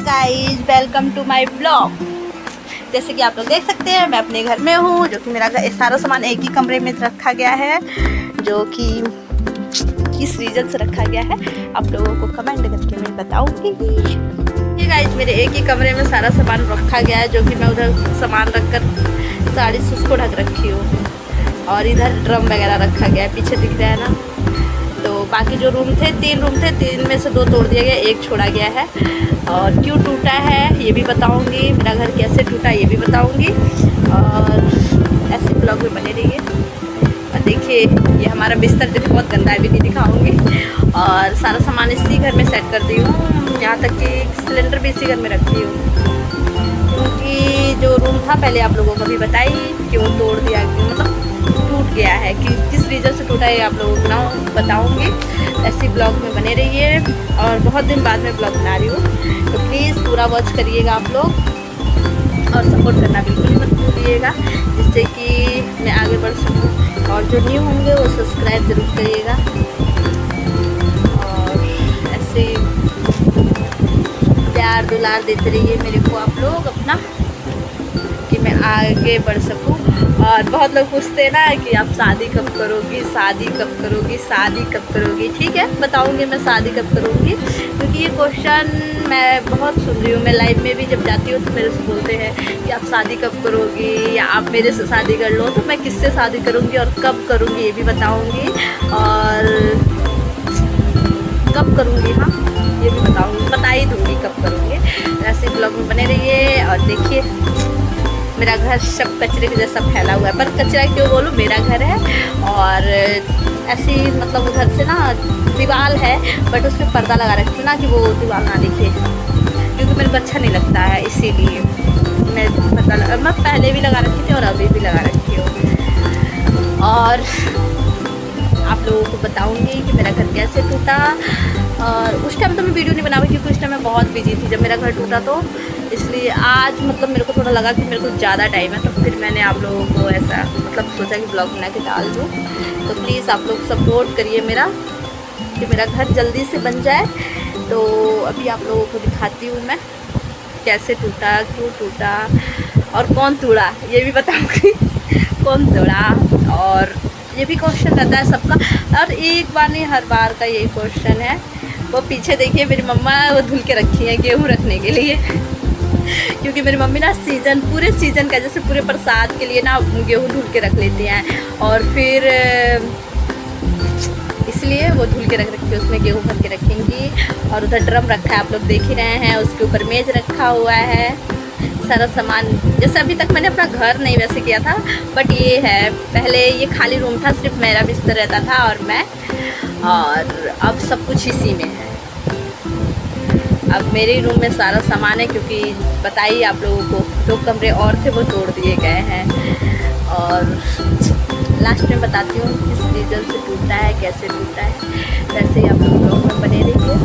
Guys, welcome to my blog. जैसे कि आप लोग देख सकते हैं, मैं अपने घर में हूँ, जो कि मेरा सारा सामान एक ही कमरे में रखा गया है। जो कि किस रीजन से रखा गया है आप लोगों को कमेंट करके मैं बताऊंगी। ये गाइस, मेरे एक ही कमरे में सारा सामान रखा गया है, जो कि मैं उधर सामान रखकर साड़ी से उसको ढक रखी हूँ। और इधर ड्रम वगैरह रखा गया है, पीछे दिख रहा है ना। तो बाकी जो रूम थे, 3 रूम थे, 3 में से 2 तोड़ दिया गया, 1 छोड़ा गया है। और क्यों टूटा है ये भी बताऊंगी, मेरा घर कैसे टूटा ये भी बताऊंगी। और ऐसे ब्लॉग में बने रहिए। और देखिए, ये हमारा बिस्तर देखिए बहुत गंदा है, भी नहीं दिखाऊंगी। और सारा सामान इसी घर में सेट कर दी हूँ, यहाँ तक कि सिलेंडर भी इसी घर में रखी हूँ। क्योंकि जो रूम था पहले आप लोगों को भी बताई क्यों तोड़ दिया, मतलब टूट गया है, कि किस रीज़न से टूटा है आप लोगों को ना बताऊँगी। ऐसी ब्लॉग में बने रहिए। और बहुत दिन बाद में ब्लॉग बना रही हूँ, तो प्लीज़ पूरा वॉच करिएगा आप लोग। और सपोर्ट करना बिल्कुल मत भूलिएगा, जिससे कि मैं आगे बढ़ सकूँ। और जो न्यू होंगे वो सब्सक्राइब ज़रूर करिएगा। और ऐसे प्यार दुलार देते रहिए मेरे को आप लोग अपना, कि मैं आगे बढ़ सकूं। और बहुत लोग पूछते हैं ना कि आप शादी कब करोगी, शादी कब करोगी, शादी कब करोगी। ठीक है, बताऊंगी मैं शादी कब करूंगी, क्योंकि ये क्वेश्चन मैं बहुत सुन रही हूँ। मैं लाइव में भी जब जाती हूँ तो मेरे से बोलते हैं कि आप शादी कब करोगी, या आप मेरे से शादी कर लो। तो मैं किससे शादी करूँगी और कब करूँगी ये भी बताऊँगी। और कब करूँगी, हाँ ये भी बताऊँगी, बता ही दूँगी कब करूँगी। ऐसे ब्लॉग में बने रहिए। और देखिए, मेरा घर सब कचरे के जैसा फैला हुआ है, पर कचरा क्यों बोलूँ, मेरा घर है। और ऐसी मतलब उधर से ना दीवार है, बट उस पर पर्दा लगा रखती हूँ ना, कि वो दीवार ना दिखे, क्योंकि मेरे को अच्छा नहीं लगता है, इसीलिए मैं पर्दा मैं पहले भी लगा रखी थी और अभी भी लगा रखी हूँ। और आप लोगों को बताऊंगी कि मेरा घर कैसे टूटा। और उस टाइम तो मैं वीडियो नहीं बना पाई, क्योंकि उस टाइम मैं बहुत बिजी थी जब मेरा घर टूटा। तो इसलिए आज मतलब मेरे को थोड़ा लगा कि मेरे को ज़्यादा टाइम है, तो फिर मैंने आप लोगों को ऐसा मतलब सोचा कि ब्लॉग बना के डाल दूँ। तो प्लीज़ आप लोग सपोर्ट करिए मेरा, कि मेरा घर जल्दी से बन जाए। तो अभी आप लोगों को दिखाती हूँ मैं कैसे टूटा, क्यों टूटा और कौन तोड़ा, ये भी बताऊँगी कौन तोड़ा। और ये भी क्वेश्चन रहता है सबका, और एक बार नहीं हर बार का यही क्वेश्चन है। वो पीछे देखिए, मेरी मम्मा वो धुल के रखी है गेहूँ रखने के लिए क्योंकि मेरी मम्मी ना पूरे सीज़न का, जैसे पूरे बरसात के लिए ना गेहूँ धुल के रख लेती हैं। और फिर इसलिए वो धुल के रख रखी है, उसमें गेहूँ भर के रखेंगी। और उधर ड्रम रखा है, आप लोग देख ही रहे हैं, उसके ऊपर मेज़ रखा हुआ है। सारा सामान, जैसे अभी तक मैंने अपना घर नहीं वैसे किया था, बट ये है, पहले ये खाली रूम था, सिर्फ मेरा बिस्तर रहता था और मैं। और अब सब कुछ इसी में है। अब मेरे रूम में सारा सामान है, क्योंकि बताइए आप लोगों को 2 कमरे और थे वो तोड़ दिए गए हैं। और लास्ट में बताती हूँ किस रीजन से टूटा है, कैसे टूटा है। वैसे ही आप लोग में बने रहिए।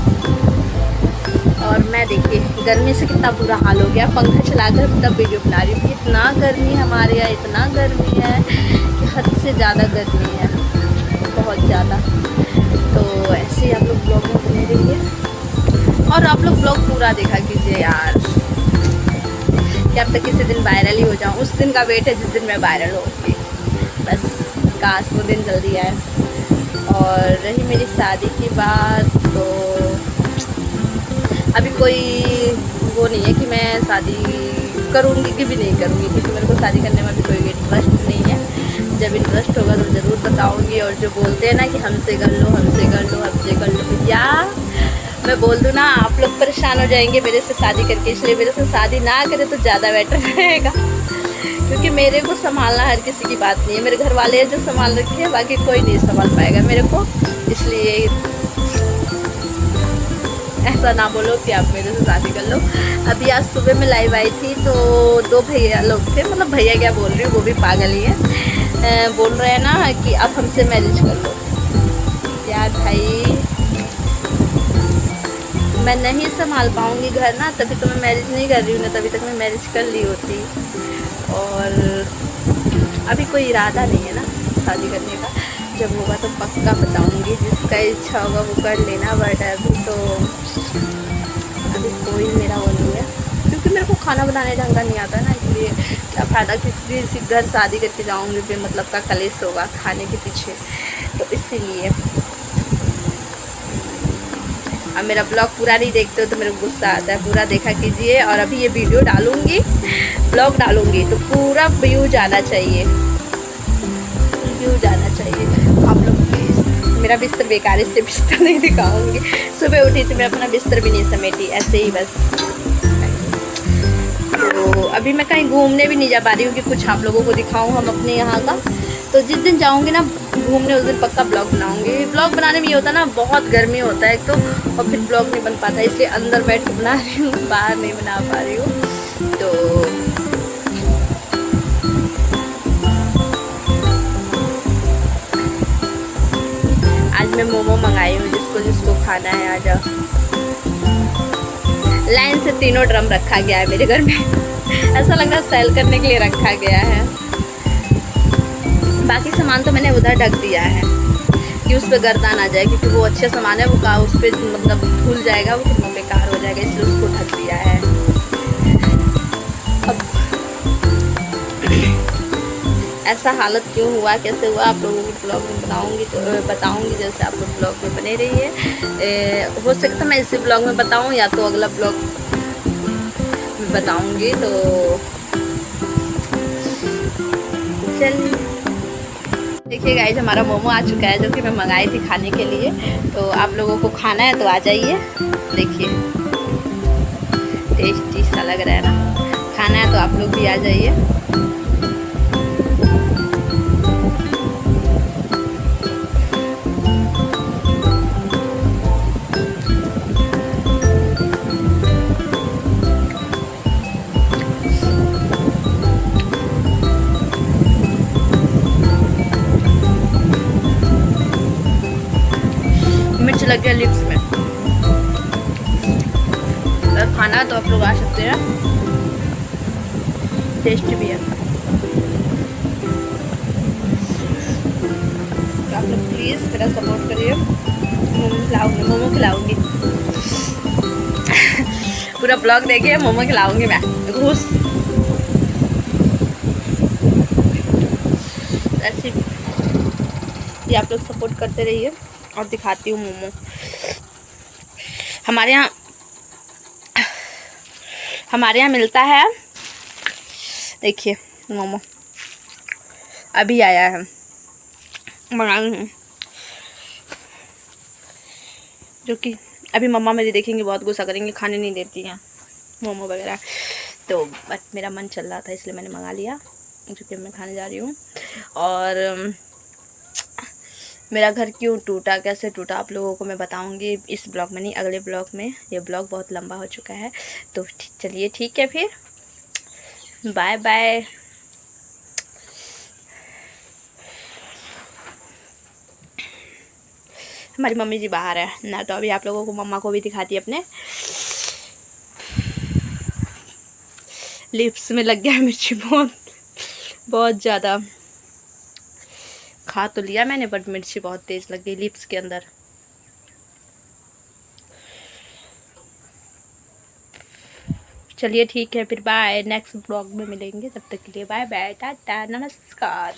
और मैं देखिए, गर्मी से कितना बुरा हाल हो गया, पंखा चलाकर तब वीडियो बना रही हूँ। इतना गर्मी हमारे यहाँ, इतना गर्मी है कि हद से ज़्यादा गर्मी है, बहुत ज़्यादा। तो ऐसे ही आप लोग ब्लॉग में बने रहिए। और आप लोग ब्लॉग पूरा देखा कीजिए यार, कि अब तक किसी दिन वायरल ही हो जाऊँ। उस दिन का वेट है जिस दिन मैं वायरल होगी, बस काश वो दिन जल्दी आए। और रही मेरी शादी की बात, तो अभी कोई वो नहीं है कि मैं शादी करूँगी कि भी नहीं करूँगी, क्योंकि मेरे को शादी करने में भी कोई इंटरेस्ट नहीं है। जब इंटरेस्ट होगा तो ज़रूर बताऊँगी। और जो बोलते हैं ना कि हमसे कर लो, हमसे कर लो, हमसे कर लो, भैया मैं बोल दूँ ना, आप लोग परेशान हो जाएंगे मेरे से शादी करके। इसलिए मेरे से शादी ना करें तो ज़्यादा बेटर रहेगा, क्योंकि मेरे को संभालना हर किसी की बात नहीं है। मेरे घर वाले जो संभाल रखे हैं, बाकी कोई नहीं संभाल पाएगा मेरे को। इसलिए ऐसा ना बोलो कि आप मेरे से शादी कर लो। अभी आज सुबह में लाइव आई थी, तो 2 भैया लोग थे, मतलब भैया क्या बोल रही हूँ, वो भी पागल ही है। बोल रहे हैं ना कि आप हमसे मैरिज कर लो। यार भाई, मैं नहीं संभाल पाऊँगी घर ना, तभी तो मैं मैरिज नहीं कर रही हूँ ना, तभी तक मैं मैरिज कर ली होती। और अभी कोई इरादा नहीं है ना शादी करने का, जब होगा तो पक्का बताऊँगी। जिसका इच्छा होगा वो कर लेना, बट अभी तो अभी कोई मेरा वो नहीं है। खाना बनाने ढंग का नहीं आता ना, इसलिए क्या फ़ायदा किसी घर शादी करके जाऊँगी फिर मतलब का कलेश होगा खाने के पीछे, तो इसीलिए। अब मेरा ब्लॉग पूरा नहीं देखते हो तो मेरे को गुस्सा आता है, पूरा देखा कीजिए। और अभी ये वीडियो डालूँगी, ब्लॉग डालूँगी तो पूरा व्यूज आना चाहिए, व्यूज आना चाहिए आप लोग प्लीज़। मेरा बिस्तर बेकार है इसलिए बिस्तर नहीं दिखाऊँगी। सुबह उठी तो मैं अपना बिस्तर भी नहीं समेटी, ऐसे ही बस। तो अभी मैं कहीं घूमने भी नहीं जा पा रही हूँ कि कुछ आप लोगों को दिखाऊँ हम अपने यहाँ का। तो जिस दिन जाऊँगी ना घूमने उस दिन पक्का ब्लॉग बनाऊँगी। ब्लॉग बनाने में ये होता है ना, बहुत गर्मी होता है एक तो, और फिर ब्लॉग नहीं बन पाता, इसलिए अंदर बैठ के बना रही हूँ, बाहर नहीं बना पा रही हूँ। तो आज मैं मोमो मंगाई हूँ, जिसको खाना है आ जाओ। लाइन से 3 ड्रम रखा गया है मेरे घर में ऐसा लग रहा है सेल करने के लिए रखा गया है। बाकी सामान तो मैंने उधर ढक दिया है कि उस पर गर्दा ना जाए, क्योंकि वो अच्छे सामान है, वो का उस पर मतलब धुल जाएगा, वो कितना बेकार हो जाएगा, इसलिए उसको ढक दिया है। अब ऐसा हालत क्यों हुआ, कैसे हुआ, आप लोगों को ब्लॉग में बताऊंगी जैसे आप लोग ब्लॉग में बने रहिए। हो सकता मैं इसी ब्लॉग में बताऊं या तो अगला ब्लॉग में बताऊंगी। तो चलिए देखिए गाइस, हमारा मोमो आ चुका है जो कि मैं मंगाई थी खाने के लिए। तो आप लोगों को खाना है तो आ जाइए, देखिए टेस्टी सा लग रहा है ना। खाना है तो आप लोग भी आ जाइए। मिर्च लग गया लिप्स में। अगर खाना है तो आप लोग आ सकते हैं, टेस्टी भी है। तो आप लोग प्लीज़ मेरा सपोर्ट करिए। मोमो खिलाऊंगी पूरा ब्लॉग देखिए, मोमो खिलाऊंगी मैं घूस। ऐसे ये आप लोग सपोर्ट करते रहिए। और दिखाती हूँ मोमो। हमारे यहाँ मिलता है, देखिए मोमो अभी आया है, मंगाई हूँ, जो कि अभी मम्मा मेरी देखेंगे बहुत गुस्सा करेंगे, खाने नहीं देती हैं मोमो वगैरह। तो बट मेरा मन चल रहा था इसलिए मैंने मंगा लिया, क्योंकि मैं खाने जा रही हूँ। और मेरा घर क्यों टूटा, कैसे टूटा, आप लोगों को मैं बताऊंगी इस ब्लॉग में नहीं, अगले ब्लॉग में। ये ब्लॉग बहुत लंबा हो चुका है। तो चलिए ठीक है, फिर बाय बाय। हमारी मम्मी जी बाहर है ना, तो अभी आप लोगों को मम्मा को भी दिखाती है अपने। लिप्स में लग गया है मिर्ची, बहुत ज़्यादा। खा तो लिया मैंने बट मिर्ची बहुत तेज़ लग गई लिप्स के अंदर। चलिए ठीक है, फिर बाय, नेक्स्ट ब्लॉग में मिलेंगे, तब तक के लिए बाय बाय, टाटा, नमस्कार।